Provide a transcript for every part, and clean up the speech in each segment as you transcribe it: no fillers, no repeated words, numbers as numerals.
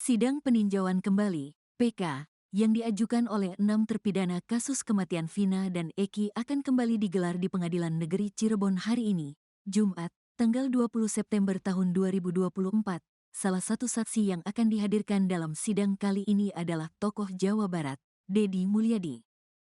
Sidang peninjauan kembali, PK, yang diajukan oleh 6 terpidana kasus kematian Vina dan Eki akan kembali digelar di Pengadilan Negeri Cirebon hari ini, Jumat, tanggal 20 September tahun 2024. Salah satu saksi yang akan dihadirkan dalam sidang kali ini adalah tokoh Jawa Barat, Deddy Mulyadi.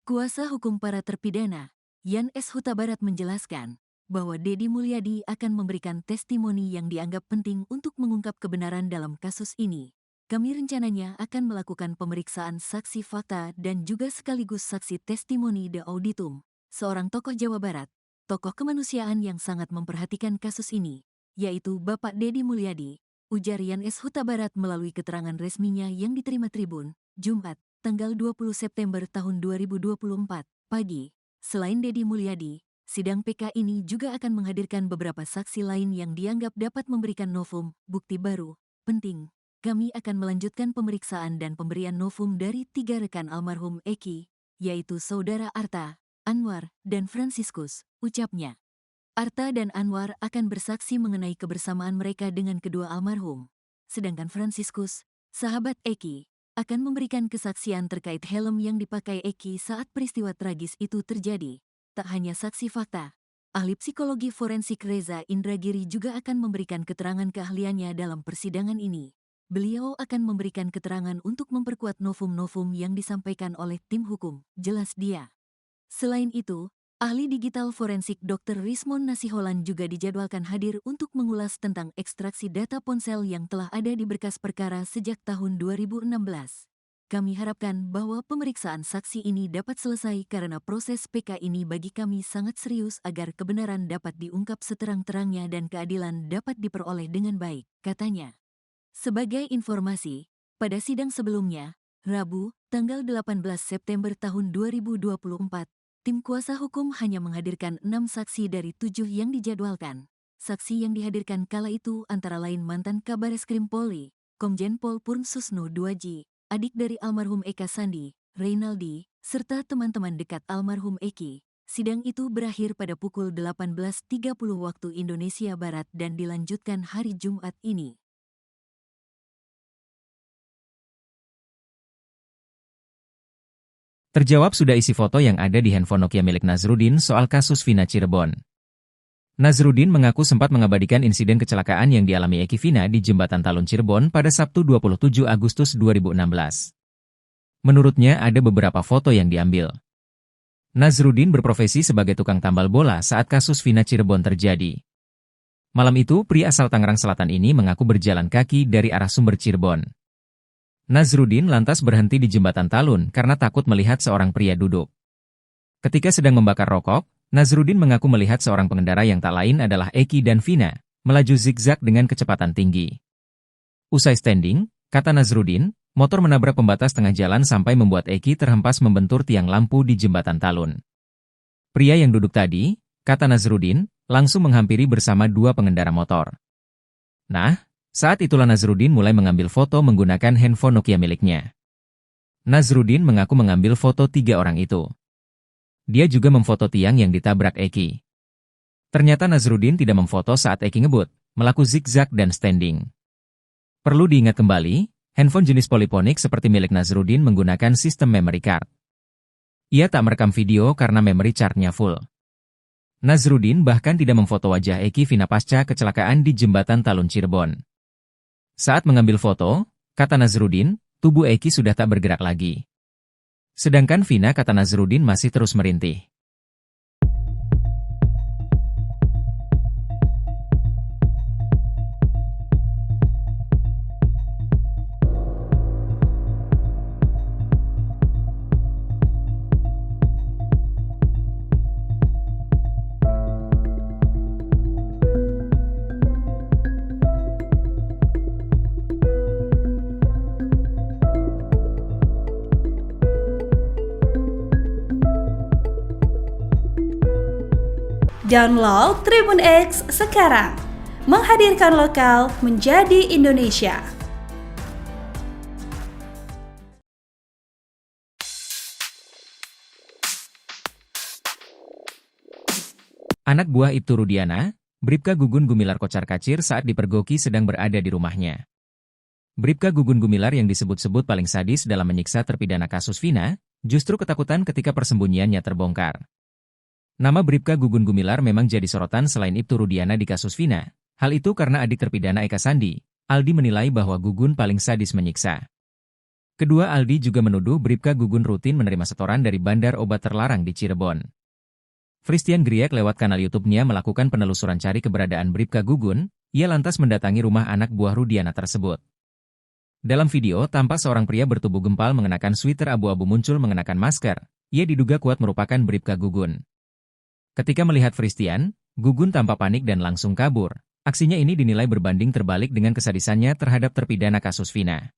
Kuasa hukum para terpidana, Yan S. Huta Barat menjelaskan bahwa Deddy Mulyadi akan memberikan testimoni yang dianggap penting untuk mengungkap kebenaran dalam kasus ini. Kami rencananya akan melakukan pemeriksaan saksi fakta dan juga sekaligus saksi testimoni de auditum, seorang tokoh Jawa Barat, tokoh kemanusiaan yang sangat memperhatikan kasus ini, yaitu Bapak Deddy Mulyadi, ujar Yan S. Huta Barat melalui keterangan resminya yang diterima Tribun, Jumat, tanggal 20 September tahun 2024, pagi. Selain Deddy Mulyadi, sidang PK ini juga akan menghadirkan beberapa saksi lain yang dianggap dapat memberikan novum, bukti baru, penting. Kami akan melanjutkan pemeriksaan dan pemberian novum dari 3 rekan almarhum Eki, yaitu Saudara Arta, Anwar, dan Franciscus, ucapnya. Arta dan Anwar akan bersaksi mengenai kebersamaan mereka dengan kedua almarhum. Sedangkan Franciscus, sahabat Eki, akan memberikan kesaksian terkait helm yang dipakai Eki saat peristiwa tragis itu terjadi. Tak hanya saksi fakta, ahli psikologi forensik Reza Indragiri juga akan memberikan keterangan keahliannya dalam persidangan ini. Beliau akan memberikan keterangan untuk memperkuat novum-novum yang disampaikan oleh tim hukum, jelas dia. Selain itu, ahli digital forensik Dr. Rismon Nasiholan juga dijadwalkan hadir untuk mengulas tentang ekstraksi data ponsel yang telah ada di berkas perkara sejak tahun 2016. Kami harapkan bahwa pemeriksaan saksi ini dapat selesai karena proses PK ini bagi kami sangat serius agar kebenaran dapat diungkap seterang-terangnya dan keadilan dapat diperoleh dengan baik, katanya. Sebagai informasi, pada sidang sebelumnya, Rabu, tanggal 18 September tahun 2024, tim kuasa hukum hanya menghadirkan 6 saksi dari 7 yang dijadwalkan. Saksi yang dihadirkan kala itu antara lain mantan Kabareskrim Polri, Komjen Pol Purn Susno Duaji, adik dari almarhum Eka Sandi, Reynaldi, serta teman-teman dekat almarhum Eki. Sidang itu berakhir pada pukul 18.30 waktu Indonesia Barat dan dilanjutkan hari Jumat ini. Terjawab sudah isi foto yang ada di handphone Nokia milik Nazrudin soal kasus Vina Cirebon. Nazrudin mengaku sempat mengabadikan insiden kecelakaan yang dialami Eki Vina di Jembatan Talun Cirebon pada Sabtu 27 Agustus 2016. Menurutnya ada beberapa foto yang diambil. Nazrudin berprofesi sebagai tukang tambal bola saat kasus Vina Cirebon terjadi. Malam itu, pria asal Tangerang Selatan ini mengaku berjalan kaki dari arah Sumber Cirebon. Nazrudin lantas berhenti di Jembatan Talun karena takut melihat seorang pria duduk. Ketika sedang membakar rokok, Nazrudin mengaku melihat seorang pengendara yang tak lain adalah Eki dan Vina, melaju zigzag dengan kecepatan tinggi. Usai standing, kata Nazrudin, motor menabrak pembatas tengah jalan sampai membuat Eki terhempas membentur tiang lampu di Jembatan Talun. Pria yang duduk tadi, kata Nazrudin, langsung menghampiri bersama 2 pengendara motor. Nah, saat itulah Nazrudin mulai mengambil foto menggunakan handphone Nokia miliknya. Nazrudin mengaku mengambil foto 3 orang itu. Dia juga memfoto tiang yang ditabrak Eki. Ternyata Nazrudin tidak memfoto saat Eki ngebut, melaku zigzag dan standing. Perlu diingat kembali, handphone jenis Polyphonic seperti milik Nazrudin menggunakan sistem memory card. Ia tak merekam video karena memory card-nya full. Nazrudin bahkan tidak memfoto wajah Eki Vina pasca kecelakaan di Jembatan Talun Cirebon. Saat mengambil foto, kata Nazrudin, tubuh Eki sudah tak bergerak lagi. Sedangkan Vina, kata Nazrudin, masih terus merintih. Download Tribun X sekarang, menghadirkan lokal menjadi Indonesia. Anak buah Ibtu Rudiana, Bribka Gugun Gumilar kocar-kacir saat dipergoki sedang berada di rumahnya. Bribka Gugun Gumilar yang disebut-sebut paling sadis dalam menyiksa terpidana kasus Vina, justru ketakutan ketika persembunyiannya terbongkar. Nama Bribka Gugun Gumilar memang jadi sorotan selain Ibtu Rudiana di kasus Vina. Hal itu karena adik terpidana Eka Sandi, Aldi menilai bahwa Gugun paling sadis menyiksa. Kedua, Aldi juga menuduh Bribka Gugun rutin menerima setoran dari bandar obat terlarang di Cirebon. Fristian Griek lewat kanal YouTube-nya melakukan penelusuran cari keberadaan Bribka Gugun, ia lantas mendatangi rumah anak buah Rudiana tersebut. Dalam video, tampak seorang pria bertubuh gempal mengenakan sweater abu-abu muncul mengenakan masker. Ia diduga kuat merupakan Bribka Gugun. Ketika melihat Fristian, Gugun tampak panik dan langsung kabur. Aksinya ini dinilai berbanding terbalik dengan kesadisannya terhadap terpidana kasus Vina.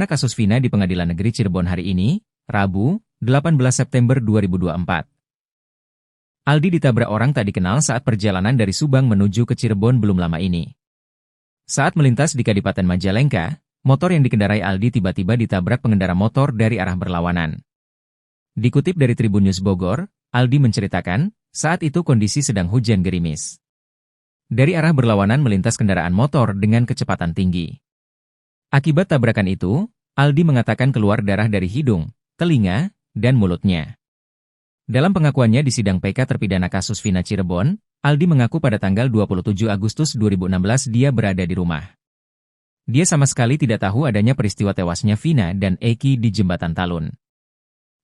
Fenomena kasus Vina di Pengadilan Negeri Cirebon hari ini, Rabu, 18 September 2024. Aldi ditabrak orang tak dikenal saat perjalanan dari Subang menuju ke Cirebon belum lama ini. Saat melintas di Kadipaten Majalengka, motor yang dikendarai Aldi tiba-tiba ditabrak pengendara motor dari arah berlawanan. Dikutip dari Tribun News Bogor, Aldi menceritakan, saat itu kondisi sedang hujan gerimis. Dari arah berlawanan melintas kendaraan motor dengan kecepatan tinggi. Akibat tabrakan itu, Aldi mengatakan keluar darah dari hidung, telinga, dan mulutnya. Dalam pengakuannya di sidang PK terpidana kasus Vina Cirebon, Aldi mengaku pada tanggal 27 Agustus 2016 dia berada di rumah. Dia sama sekali tidak tahu adanya peristiwa tewasnya Vina dan Eki di Jembatan Talun.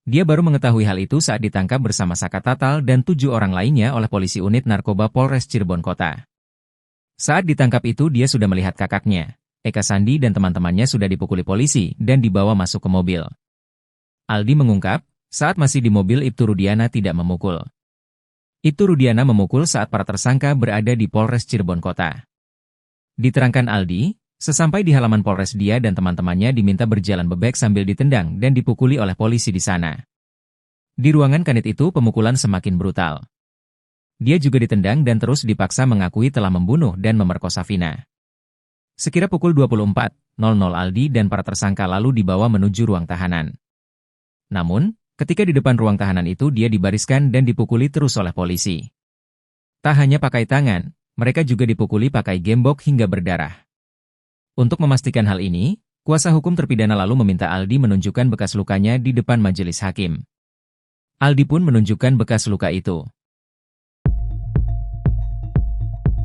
Dia baru mengetahui hal itu saat ditangkap bersama Saka Tatal dan 7 orang lainnya oleh polisi unit narkoba Polres Cirebon Kota. Saat ditangkap itu dia sudah melihat kakaknya, Eka Sandi dan teman-temannya sudah dipukuli polisi dan dibawa masuk ke mobil. Aldi mengungkap, saat masih di mobil Ibtu Rudiana tidak memukul. Ibtu Rudiana memukul saat para tersangka berada di Polres Cirebon Kota. Diterangkan Aldi, sesampai di halaman Polres dia dan teman-temannya diminta berjalan bebek sambil ditendang dan dipukuli oleh polisi di sana. Di ruangan kanit itu pemukulan semakin brutal. Dia juga ditendang dan terus dipaksa mengakui telah membunuh dan memerkosa Vina. Sekira pukul 24.00 Aldi dan para tersangka lalu dibawa menuju ruang tahanan. Namun, ketika di depan ruang tahanan itu dia dibariskan dan dipukuli terus oleh polisi. Tak hanya pakai tangan, mereka juga dipukuli pakai gembok hingga berdarah. Untuk memastikan hal ini, kuasa hukum terpidana lalu meminta Aldi menunjukkan bekas lukanya di depan majelis hakim. Aldi pun menunjukkan bekas luka itu.